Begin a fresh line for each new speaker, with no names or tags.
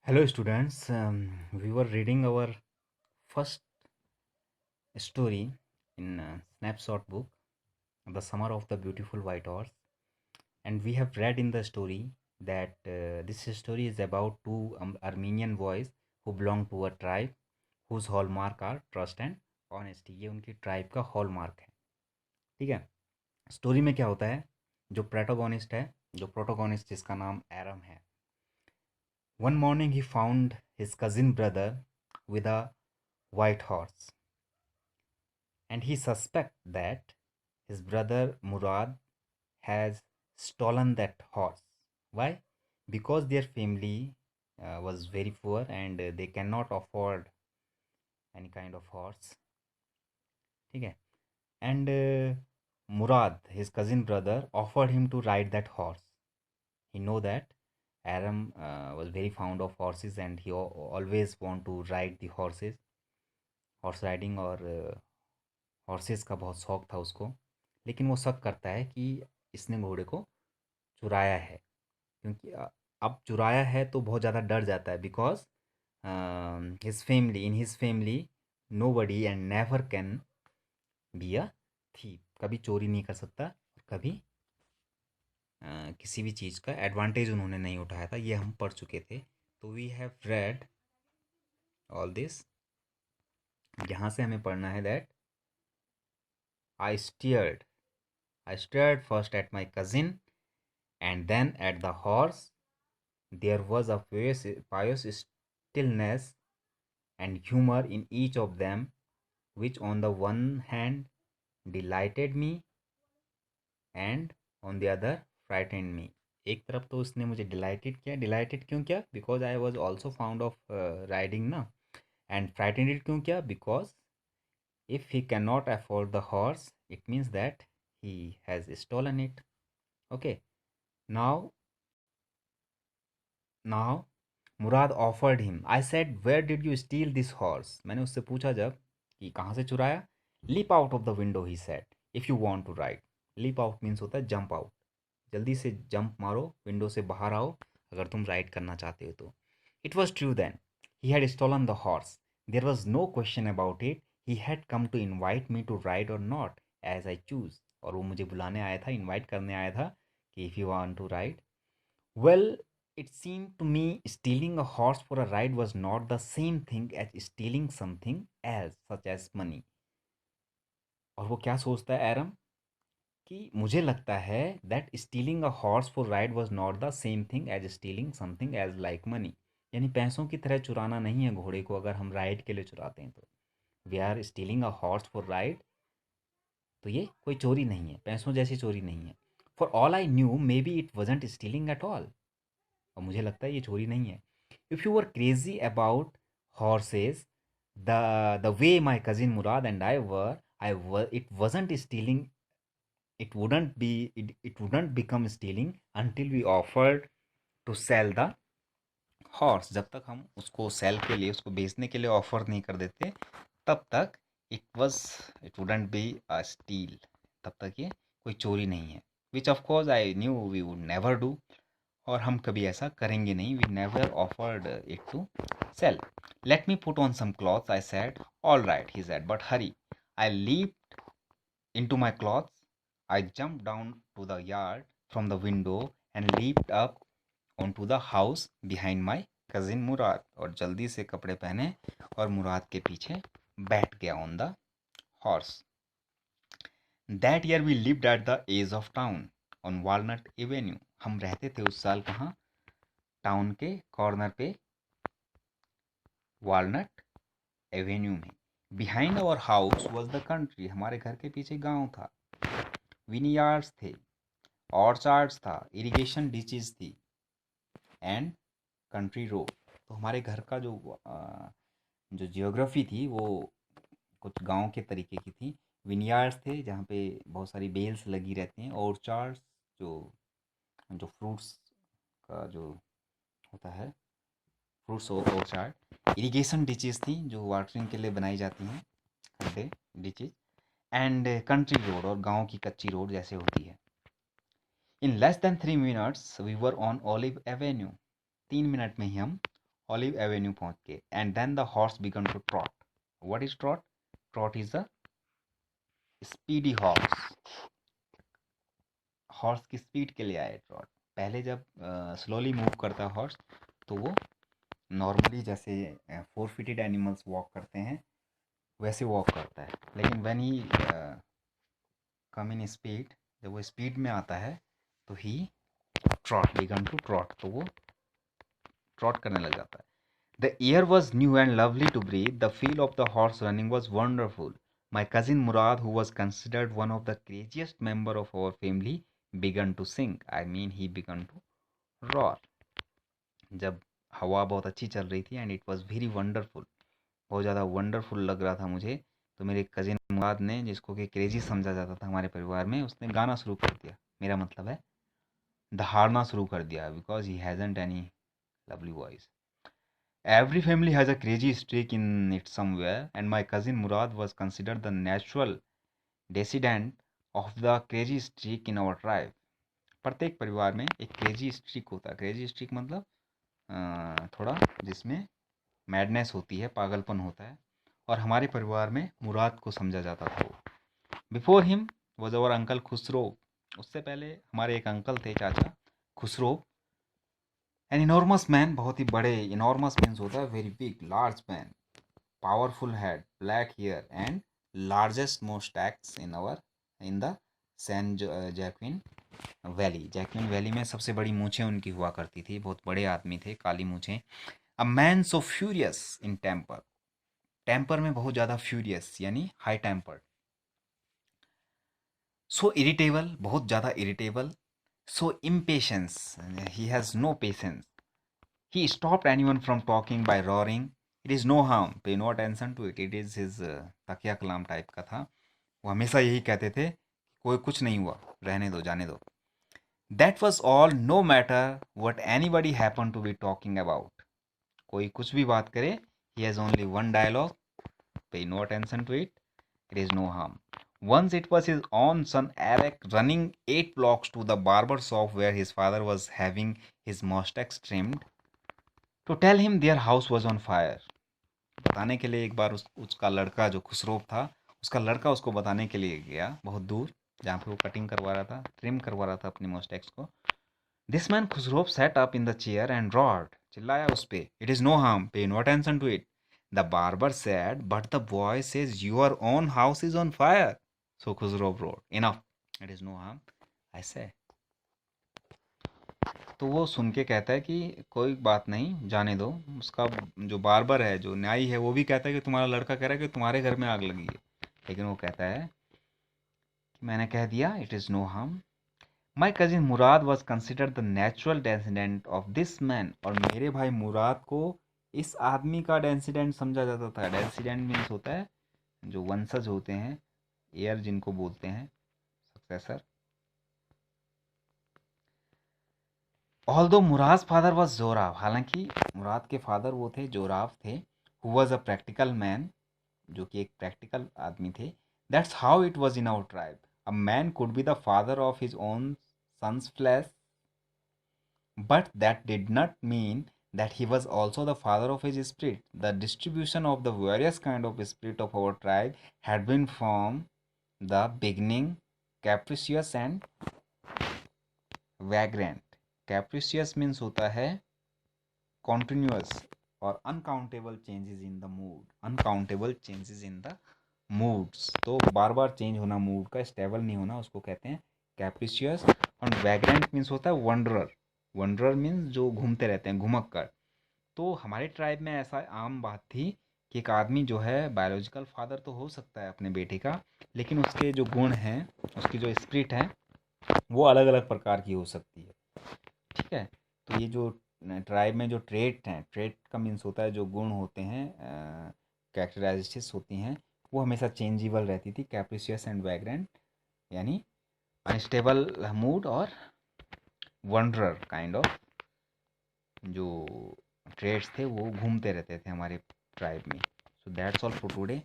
Hello, students. We were reading our first story in Snapshot book, The Summer of the Beautiful White Horse, and we have read in the story that this story is about two Armenian boys who belong to a tribe whose hallmark are trust and honesty. ये उनकी tribe का hallmark है. ठीक है. Story में क्या होता है, जो प्रोटोगोनिस्ट है, जो प्रोटोगोनिस्ट जिसका नाम एरम है. One morning he found his cousin brother with a white horse, and he suspects that his brother Murad has stolen that horse. Why? Because their family was very poor and they cannot afford any kind of horse. ठीक है. And Murad, his cousin brother, offered him to ride that horse. He know that Aram was very fond of horses and he always want to ride the horses. Horse riding और horses का बहुत शौक था उसको. लेकिन वो शक करता है कि इसने घोड़े को चुराया है, क्योंकि अब चुराया है तो बहुत ज़्यादा डर जाता है. Because his family nobody and never can be a thief. कभी चोरी नहीं कर सकता और कभी किसी भी चीज़ का एडवांटेज उन्होंने नहीं उठाया था. ये हम पढ़ चुके थे. तो we have read all this. यहाँ से हमें पढ़ना है that I stared I stared first at my cousin and then at the horse. There was a pious stillness and humor in each of them, which on the one hand delighted me and on the other frightened me. एक तरफ तो उसने मुझे dilated किया. Dilated क्यों किया? Because I was also found of riding ना. And frightened क्यों किया? Because if he cannot afford the horse, it means that he has stolen it. Okay. Now Murad offered him. I said, where did you steal this horse? मैंने उससे पूछा जब कि कहाँ से चुराया. Leap out of the window, he said, if you want to ride. Leap out means होता है jump out. जल्दी से जंप मारो, विंडो से बाहर आओ अगर तुम राइड करना चाहते हो तो. It was true then. He had stolen the horse. There was no question about it. He had come to invite me to ride or not as I choose. और वो मुझे बुलाने आया था, इनवाइट करने आया था कि if you want to ride. Well, it seemed to me stealing a horse for a ride was not the same thing as stealing something else, such as money. और वो क्या सोचता है एरम, कि मुझे लगता है that stealing a horse for ride was not the same thing as stealing something as like money. यानी पैसों की तरह चुराना नहीं है घोड़े को, अगर हम राइड के लिए चुराते हैं तो. We are stealing a horse for ride, तो ये कोई चोरी नहीं है, पैसों जैसी चोरी नहीं है. For all I knew may be it wasn't stealing at all. और मुझे लगता है ये चोरी नहीं है. If you were crazy about horses the way my cousin Murad and I were it wasn't stealing. It wouldn't become stealing until we offered to sell the horse. जब तक हम उसको सेल के लिए, उसको बेचने के लिए ऑफर नहीं कर देते, तब तक it wouldn't be a steal. तब तक ये कोई चोरी नहीं है. Which of course I knew we would never do. और हम कभी ऐसा करेंगे नहीं. We never offered it to sell. Let me put on some clothes, I said. All right, he said, but hurry. I leaped into my clothes. I jumped down to the yard from the window and leaped up onto the house behind my cousin Murad. और जल्दी से कपड़े पहने और मुराद के पीछे बैठ गया on the horse. That year we lived at the edge of town on Walnut Avenue. हम रहते थे उस साल कहाँ? टाउन के कॉर्नर पे, वॉलनट एवेन्यू में. Behind our house was the country. हमारे घर के पीछे गांव था. विनीयार्ड्स थे, ऑर्चार्ड्स था, इरिगेशन डिचेस थी एंड कंट्री रोड. तो हमारे घर का जो जियोग्राफी थी वो कुछ गांव के तरीके की थी. विनीयार्ड्स थे जहाँ पे बहुत सारी बेल्स लगी रहती हैं. ऑर्चार्ड्स जो जो फ्रूट्स का जो होता है, फ्रूट्स ऑर्चार्ड. इरिगेशन डिचेस थी जो वाटरिंग के लिए बनाई जाती हैं, खड्डे, डिचेस. एंड कंट्री रोड, और गांव की कच्ची रोड जैसे होती है. In less than 3 minutes we were on Olive Avenue. 3 मिनट में ही हम ऑलिव एवेन्यू पहुंच के, and then the horse began to trot. What is trot? Trot is a speedy horse. Horse की स्पीड के लिए आए ट्रॉट. पहले जब स्लोली मूव करता है हॉर्स, तो वो नॉर्मली जैसे 4 फीटेड एनिमल्स वॉक करते हैं वैसे वॉक करता है. लेकिन when he come in speed, जब वो स्पीड में आता है तो ही ट्रॉट, बिगन टू ट्रॉट, तो वो ट्रॉट करने लग जाता है. The air was new and lovely to breathe. The feel of the horse running was wonderful. My cousin Murad, who was considered one of the craziest member of our family, began to sing. I mean, he began to roar. जब हवा बहुत अच्छी चल रही थी, and it was very wonderful, बहुत ज़्यादा wonderful लग रहा था मुझे, तो मेरे कजिन मुराद ने, जिसको कि क्रेजी समझा जाता था हमारे परिवार में, उसने गाना शुरू कर दिया. मेरा मतलब है दहाड़ना शुरू कर दिया, because he hasn't any lovely voice. Every family has a crazy streak in it somewhere, and my cousin Murad was considered the natural descendant of the crazy streak in our tribe. प्रत्येक परिवार में एक crazy streak होता है. Crazy streak मतलब थोड़ा जिसमें madness होती है, पागलपन होता है, और हमारे परिवार में मुराद को समझा जाता था वो. Before him was our uncle Khusro. उससे पहले हमारे एक अंकल थे, चाचा खुसरो. एन इनॉर्मस मैन, बहुत ही बड़े. इनॉर्मस मीन्स होता है very big, large man. Powerful head, black hair, and largest mustaches in the San Joaquin Valley. Joaquin Valley में सबसे बड़ी मूछें उनकी हुआ करती थी. बहुत बड़े आदमी थे, काली मूछें. A man so furious in temper. Temper में बहुत ज़्यादा, फ्यूरियस यानी हाई टेम्पर्ड. सो इरिटेबल, बहुत ज़्यादा irritable. So impatience, he has no patience. He stopped anyone from talking by roaring. It is no harm. Pay no attention to it. It is his तकिया कलाम type का था. वो हमेशा यही कहते थे, कोई कुछ नहीं हुआ, रहने दो, जाने दो. That was all, no matter what anybody happened to be talking about. कोई कुछ भी बात करे, he has only one dialogue. Pay no attention to it. It is no harm. Once it was his own son Eric running 8 blocks to the barber shop where his father was having his mustache trimmed, to tell him their house was on fire. बताने के लिए एक बार उसका लड़का, जो खुसरो था, उसका लड़का उसको बताने के लिए गया बहुत दूर, जहाँ पे वो कटिंग करवा रहा था, ट्रिम करवा रहा था अपनी मोस्टैक्स को. This man Khusro sat up in the chair and roared. चिल्लाया उस पे, it is no harm, pay no attention to it. The barber said, but the boy says your own house is on fire. So Khusro roared, enough, it is no harm, I say. तो वो सुन के कहता है कि कोई बात नहीं, जाने दो. उसका जो बार्बर है, जो न्यायी है, वो भी कहता है कि तुम्हारा लड़का कह रहा है कि तुम्हारे घर में आग लगी है. लेकिन वो कहता है कि मैंने कह दिया, it is no harm. My cousin Murad was considered the natural descendant of this man. और मेरे भाई मुराद को इस आदमी का डेंसिडेंट समझा जाता था. डेंसिडेंट मीन्स होता है जो वंशज होते हैं, एयर जिनको बोलते हैं, successor. Although Murad father was Jorav. हालांकि मुराद के फादर वो थे, जोराव थे. Who was a practical man, जो कि एक प्रैक्टिकल आदमी थे. That's how it was in our tribe. A man could be the father of his own sons flesh, but that did not mean that he was also the father of his spirit. The distribution of the various kind of spirit of our tribe had been from the beginning capricious and vagrant. Capricious means होता है continuous, और uncountable changes in the mood. Uncountable changes in the moods, तो बार बार change होना mood का, stable नहीं होना, उसको कहते हैं कैप्रिशियस. और वैग्रेंट मीन्स होता है वंडरर. वंडरर मीन्स जो घूमते रहते हैं, घुमक कर. तो हमारे ट्राइब में ऐसा आम बात थी कि एक आदमी जो है बायोलॉजिकल फादर तो हो सकता है अपने बेटे का, लेकिन उसके जो गुण हैं, उसकी जो स्पिरिट है, वो अलग अलग प्रकार की हो सकती है. ठीक है. तो ये जो ट्राइब में जो ट्रेट हैं, ट्रेट का मीन्स होता है जो गुण होते हैं, कैरेक्टराइजेशंस होती हैं, वो हमेशा चेंजेबल रहती थी. कैप्रिशियस एंड वैग्रेंट यानी अनस्टेबल मूड, और वंडरर काइंड ऑफ जो ट्रेड्स थे वो घूमते रहते थे हमारे ट्राइब में. So that's all for today.